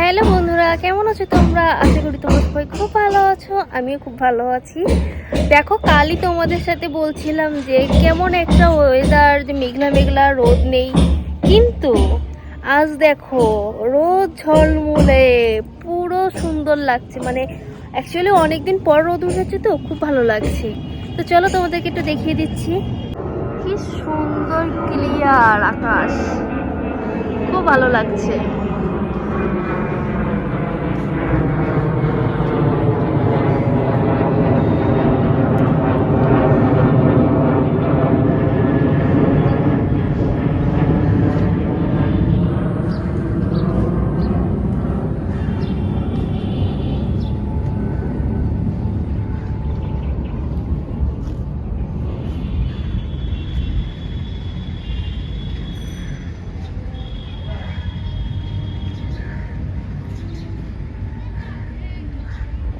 Hello বন্ধুরা, কেমন আছো তোমরা? আশা করি তোমরা সবাই খুব ভালো আছো। আমিও খুব ভালো আছি। দেখো, কালই তোমাদের সাথে বলছিলাম যে কেমন একটা ওয়েদার, যে মেঘলা মেঘলা, রোদ নেই, কিন্তু আজ দেখো রোদ ঝলমলে, পুরো সুন্দর লাগছে। মানে অ্যাকচুয়ালি অনেকদিন পর রোদ উঠেছে, তো খুব ভালো লাগছে। তো চলো তোমাদেরকে একটু দেখিয়ে দিচ্ছি। কি সুন্দর ক্লিয়ার আকাশ, খুব ভালো লাগছে।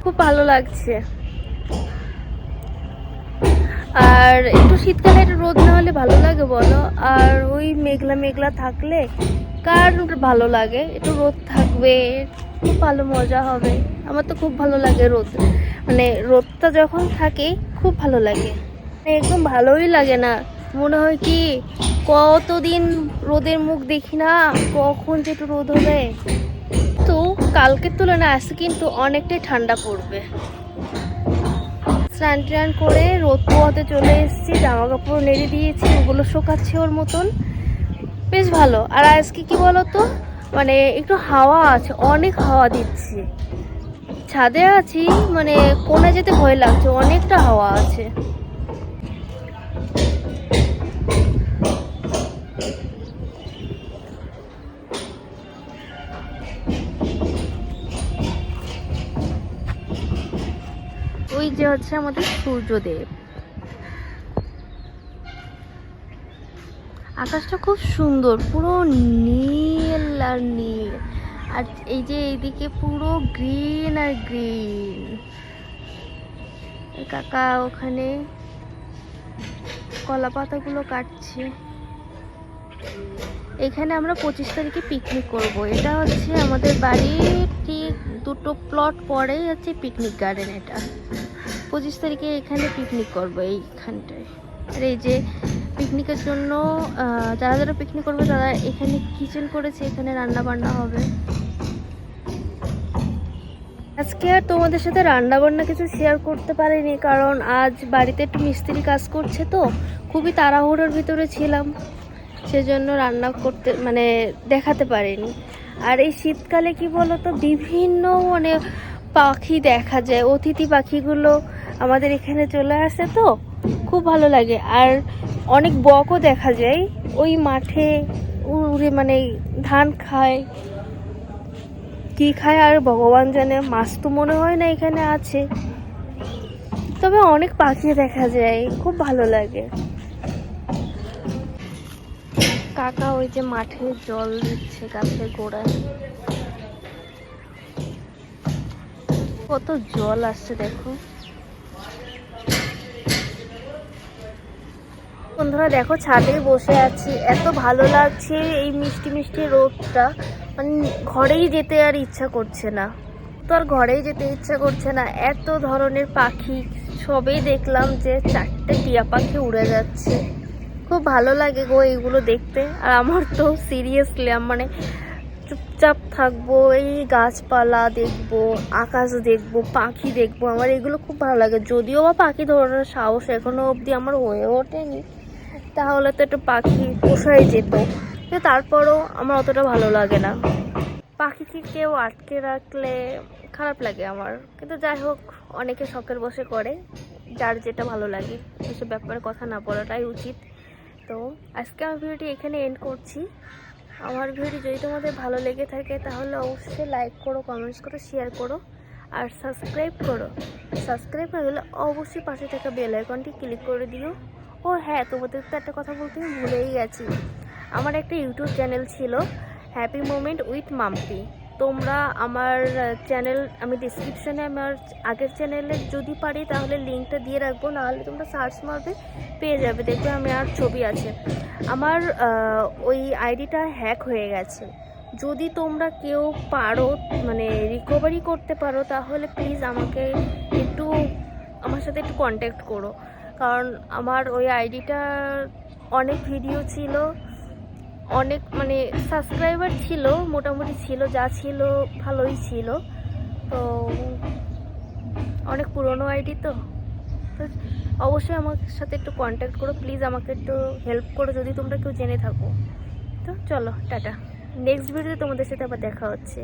খুব ভালো লাগছে। আর একটু শীতকালে একটু রোদ না হলে ভালো লাগে বলো? আর ওই মেঘলা মেঘলা থাকলে কার ভালো লাগে? একটু রোদ থাকবে, খুব ভালো মজা হবে। আমার তো খুব ভালো লাগে রোদ, মানে রোদটা যখন থাকে খুব ভালো লাগে। একদম ভালোই লাগে না, মনে হয় কি কতদিন রোদের মুখ দেখি না, কখন যে একটু রোদ হবে। তো কালকের তুলনায় আজকে কিন্তু অনেকটাই ঠান্ডা পড়বে। স্নান টান করে রোদ পোয়াতে চলে এসেছি, জামা কাপড় নেড়ে দিয়েছি, ওগুলো শোকাচ্ছে ওর মতন, বেশ ভালো। আর আজকে কি বলতো, মানে একটু হাওয়া আছে, অনেক হাওয়া দিচ্ছে। ছাদে আছি, মানে কোণে যেতে ভয় লাগছে, অনেকটা হাওয়া আছে। ওই যে হচ্ছে আমাদের সূর্যদেব। আকাশটা খুব সুন্দর, পুরো নীল আর নীল। আর এই যে এইদিকে পুরো গ্রিন আর গ্রিন। কাকা ওখানে কলা পাতাগুলো কাটছে। এখানে আমরা 25 তারিখে পিকনিক করব। এটা হচ্ছে আমাদের বাড়ির ঠিক 2টো প্লট পরেই হচ্ছে পিকনিক গার্ডেন। এটা 25 তারিখে এখানে পিকনিক করব, এইখানটায়। আর এই যে পিকনিকের জন্য যারা যারা পিকনিক করবে তারা এখানে কিচেন করেছে, এখানে রান্না বান্না হবে। আজকে আর তোমাদের সাথে রান্না বান্না কিছু শেয়ার করতে পারিনি, কারণ আজ বাড়িতে একটু মিস্ত্রি কাজ করছে, তো খুবই তাড়াহুড়োর ভিতরে ছিলাম, সেজন্য রান্না করতে মানে দেখাতে পারিনি। আর এই শীতকালে কি বলতো, বিভিন্ন মানে পাখি দেখা যায়, অতিথি পাখিগুলো আমাদের এখানে চলে আসে, তো খুব ভালো লাগে। আর অনেক বকও দেখা যায় ওই মাঠে উড়ে, মানে ধান খায়, কি খায় আর ভগবান জানে। মাছ তো মনে হয় না এখানে আছে, তবে অনেক পাখি দেখা যায়, খুব ভালো লাগে। কাকা ওই যে মাঠে জল দিচ্ছে গাছের গোড়ায়, কত জল আসছে দেখো। বন্ধুরা দেখো, ছাদে বসে আছি, এত ভালো লাগছে এই মিষ্টি মিষ্টি রোদটা, মানে ঘরেই যেতে আর ইচ্ছা করছে না। তো আর ঘরেই যেতে ইচ্ছা করছে না, এত ধরনের পাখি। সবেই দেখলাম যে 4টে টিয়া পাখি উড়ে যাচ্ছে, খুব ভালো লাগে গো এইগুলো দেখতে। আর আমার তো সিরিয়াসলি মানে চুপচাপ থাকবো, এই গাছপালা দেখবো, আকাশ দেখবো, পাখি দেখবো, আমার এগুলো খুব ভালো লাগে। যদিও বা পাখি ধরার সাহস এখনো অবধি আমার হয়ে ওঠেনি, তাহলে তো একটু পাখি পোষাই যেত, কিন্তু তারপরও আমার অতটা ভালো লাগে না। পাখিকে কেউ আটকে রাখলে খারাপ লাগে আমার, কিন্তু যাই হোক, অনেকে শখের বশে করে, যার যেটা ভালো লাগে এসব ব্যাপারে কথা না বলাটাই উচিত। তো আজকে আমার ভিডিওটি এখানে এন্ড করছি। আমার ভিডিও যদি তোমাদের ভালো লেগে থাকে তাহলে অবশ্যই লাইক করো, কমেন্টস করো, শেয়ার করো, আর সাবস্ক্রাইব করো। সাবস্ক্রাইব না হলে অবশ্যই পাশে থাকা বেল আইকনটি ক্লিক করে দিও। ও হ্যাঁ, তোমাদের তো একটা কথা বলতে আমি ভুলেই গেছি, আমার একটা ইউটিউব চ্যানেল ছিল, হ্যাপি মোমেন্ট উইথ মাম্পি। তোমরা আমার চ্যানেল, আমি ডিসক্রিপশানে আমার আগের চ্যানেলের যদি পারি তাহলে লিঙ্কটা দিয়ে রাখবো, নাহলে তোমরা সার্চ মারবে পেয়ে যাবে, দেখবে আমি আর ছবি আছে। আমার ওই আইডিটা হ্যাক হয়ে গেছে, যদি তোমরা কেউ পারো মানে রিকভারি করতে পারো তাহলে প্লিজ আমাকে একটু আমার সাথে একটু কন্ট্যাক্ট করো, কারণ আমার ওই আইডিটা অনেক ভিডিও ছিল, অনেক মানে সাবস্ক্রাইবার ছিল, মোটামুটি ছিল, যা ছিল ভালোই ছিল, তো অনেক পুরনো আইডি তো অবশ্যই আমার সাথে একটু কন্ট্যাক্ট করো, প্লিজ আমাকে একটু হেল্প করো যদি তোমরা কেউ জেনে থাকো। তো চলো টাটা, নেক্সট ভিডিওতে তোমাদের সাথে আবার দেখা হচ্ছে।